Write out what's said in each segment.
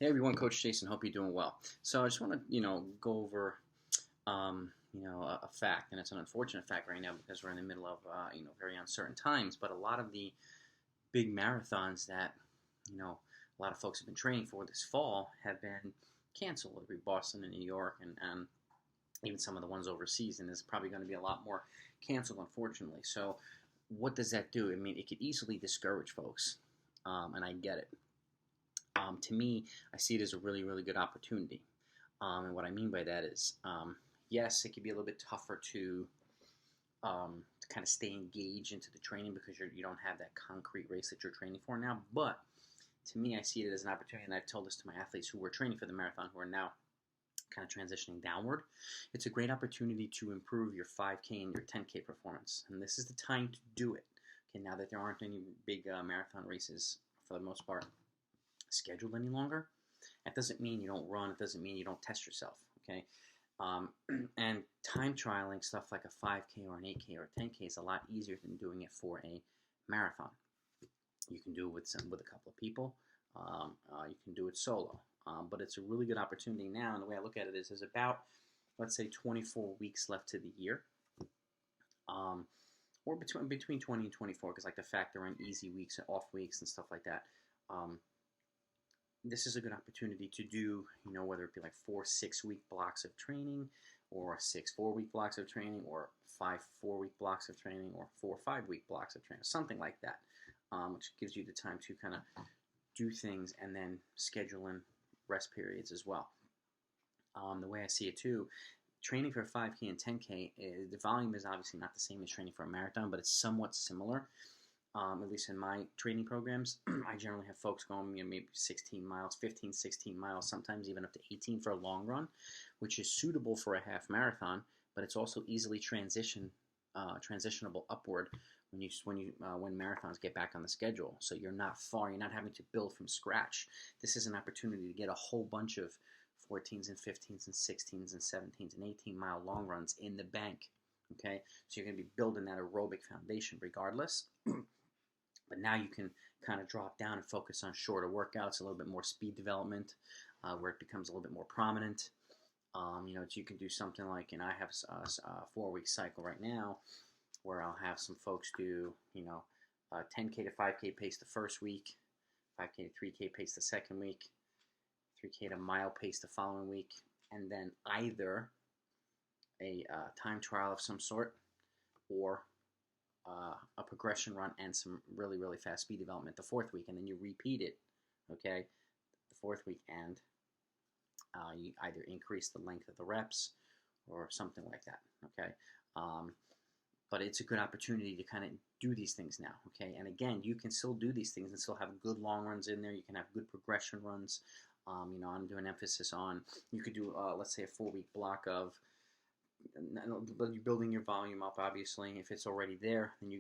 Hey everyone, Coach Jason. Hope you're doing well. So I just want to, go over, a fact, and it's an unfortunate fact right now because we're in the middle of, very uncertain times. But a lot of the big marathons that, a lot of folks have been training for this fall have been canceled, whether it be Boston and New York, and even some of the ones overseas. And there's probably going to be a lot more canceled, unfortunately. So what does that do? I mean, it could easily discourage folks, and I get it. To me, I see it as a really, really good opportunity. And what I mean by that is, yes, it could be a little bit tougher to kind of stay engaged into the training because you don't have that concrete race that you're training for now. But to me, I see it as an opportunity, and I've told this to my athletes who were training for the marathon who are now kind of transitioning downward. It's a great opportunity to improve your 5K and your 10K performance, and this is the time to do it. Okay, now that there aren't any big marathon races for the most part scheduled any longer, that doesn't mean you don't run. It doesn't mean you don't test yourself. Okay, um, and time trialing stuff like a 5K or an 8K or a 10K is a lot easier than doing it for a marathon. You can do it with a couple of people. You can do it solo, but it's a really good opportunity now. And the way I look at it is, there's about, let's say, 24 weeks left to the year, or between 20 and 24, because like to factor in easy weeks and off weeks and stuff like that. This is a good opportunity to do, whether it be like 4 6-week blocks of training, or 6 4-week blocks of training, or 5 4-week blocks of training, or 4 5-week blocks of training, something like that, which gives you the time to kind of do things and then schedule in rest periods as well. The way I see it too, training for 5K and 10K, the volume is obviously not the same as training for a marathon, but it's somewhat similar. At least in my training programs, I generally have folks going maybe 16 miles, 15, 16 miles, sometimes even up to 18 for a long run, which is suitable for a half marathon, but it's also easily transitionable upward when marathons get back on the schedule. So you're not far, you're not having to build from scratch. This is an opportunity to get a whole bunch of 14s and 15s and 16s and 17s and 18-mile long runs in the bank. Okay, so you're going to be building that aerobic foundation regardless. But now you can kind of drop down and focus on shorter workouts, a little bit more speed development, where it becomes a little bit more prominent. So you can do something like, and I have a 4-week cycle right now, where I'll have some folks do, 10K to 5K pace the first week, 5K to 3K pace the second week, 3K to mile pace the following week, and then either a time trial of some sort, or a progression run and some really, really fast speed development the fourth week, and then you repeat it, okay, the fourth week, and you either increase the length of the reps or something like that, okay. But it's a good opportunity to kind of do these things now, okay. And again, you can still do these things and still have good long runs in there. You can have good progression runs. I'm doing emphasis on, you could do, let's say, a 4-week block of, but you're building your volume up, obviously. If it's already there, then you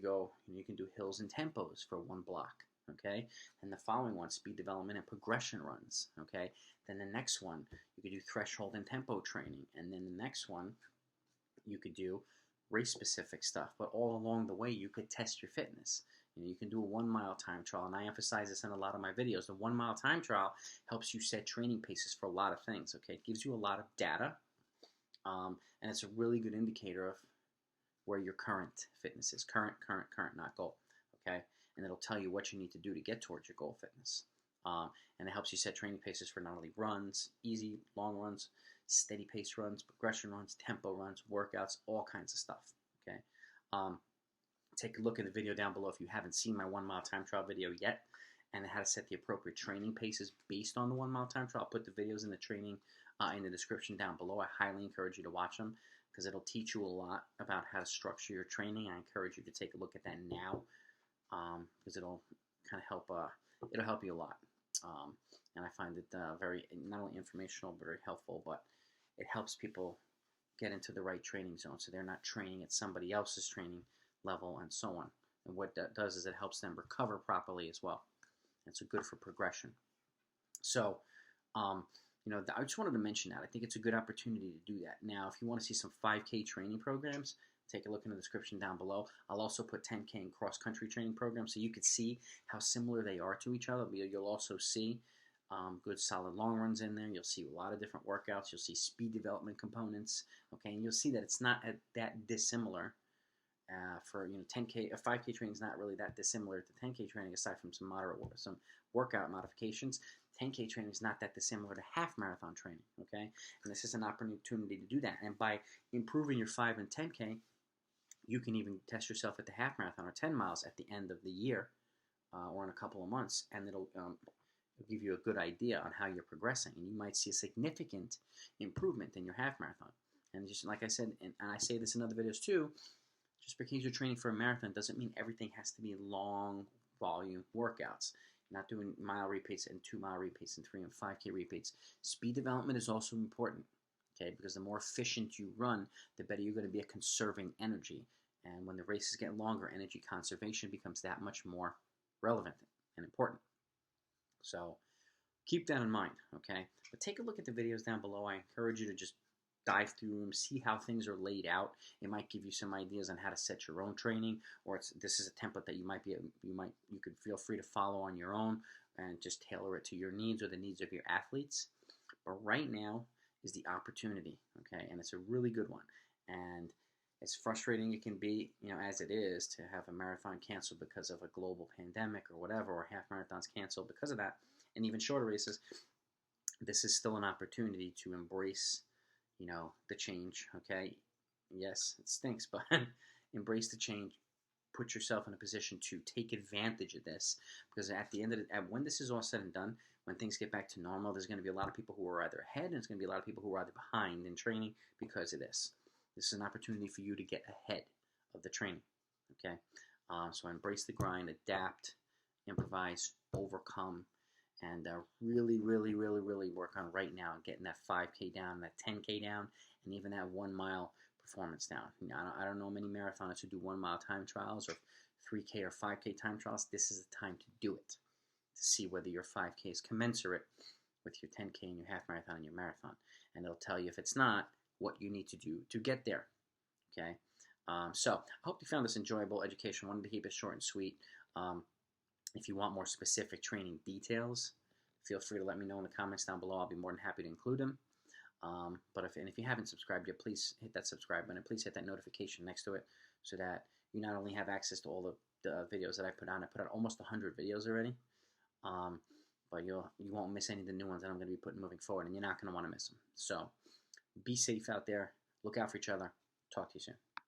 can do hills and tempos for one block, okay? And the following one, speed development and progression runs, okay? Then the next one, you could do threshold and tempo training. And then the next one, you could do race-specific stuff. But all along the way, you could test your fitness. You can do a 1-mile time trial, and I emphasize this in a lot of my videos. The 1-mile time trial helps you set training paces for a lot of things, okay? It gives you a lot of data. And it's a really good indicator of where your current fitness is. Current, not goal. Okay? And it'll tell you what you need to do to get towards your goal fitness. And it helps you set training paces for not only runs, easy, long runs, steady pace runs, progression runs, tempo runs, workouts, all kinds of stuff. Okay? Take a look at the video down below if you haven't seen my 1-mile time trial video yet, and how to set the appropriate training paces based on the 1-mile time trial. I'll put the videos in the training in the description down below. I highly encourage you to watch them because it'll teach you a lot about how to structure your training. I encourage you to take a look at that now, because it'll kind of help. It'll help you a lot, and I find it very, not only informational but very helpful. But it helps people get into the right training zone, so they're not training at somebody else's training level and so on. And what that does is it helps them recover properly as well. And so good for progression. So, I just wanted to mention that. I think it's a good opportunity to do that. Now, if you want to see some 5K training programs, take a look in the description down below. I'll also put 10K and cross-country training programs so you could see how similar they are to each other. You'll also see good solid long runs in there. You'll see a lot of different workouts. You'll see speed development components. Okay, and you'll see that it's not that dissimilar. For 10K, 5K training is not really that dissimilar to 10K training, aside from some workout modifications. 10K training is not that dissimilar to half marathon training. Okay, and this is an opportunity to do that. And by improving your 5 and 10K, you can even test yourself at the half marathon or 10 miles at the end of the year or in a couple of months, and it'll give you a good idea on how you're progressing, and you might see a significant improvement in your half marathon. And just like I said, and I say this in other videos too, just because you're training for a marathon doesn't mean everything has to be long volume workouts. You're not doing mile repeats and 2 mile repeats and 3 and 5K repeats. Speed development is also important, okay, because the more efficient you run, the better you're going to be at conserving energy. And when the races get longer, energy conservation becomes that much more relevant and important. So keep that in mind, okay? But take a look at the videos down below. I encourage you to just dive through them, see how things are laid out. It might give you some ideas on how to set your own training, or this is a template that you could feel free to follow on your own and just tailor it to your needs or the needs of your athletes. But right now is the opportunity, okay? And it's a really good one. And as frustrating it can be, as it is, to have a marathon canceled because of a global pandemic or whatever, or half marathons canceled because of that, and even shorter races, this is still an opportunity to embrace, the change, okay? Yes, it stinks, but embrace the change. Put yourself in a position to take advantage of this, because at the end of when this is all said and done, when things get back to normal, there's going to be a lot of people who are either ahead, and there's going to be a lot of people who are either behind in training because of this. This is an opportunity for you to get ahead of the training, okay? So embrace the grind, adapt, improvise, overcome, and really, really, really, really work on right now getting that 5K down, that 10K down, and even that 1 mile performance down. I don't know many marathoners who do 1 mile time trials or 3K or 5K time trials. This is the time to do it, to see whether your 5K is commensurate with your 10K and your half marathon and your marathon. And it'll tell you if it's not, what you need to do to get there, okay? So I hope you found this enjoyable education. I wanted to keep it short and sweet. If you want more specific training details, feel free to let me know in the comments down below. I'll be more than happy to include them. But if you haven't subscribed yet, please hit that subscribe button and please hit that notification next to it, so that you not only have access to all the videos that I put out almost 100 videos already, but you won't miss any of the new ones that I'm going to be putting moving forward, and you're not going to want to miss them. So be safe out there. Look out for each other. Talk to you soon.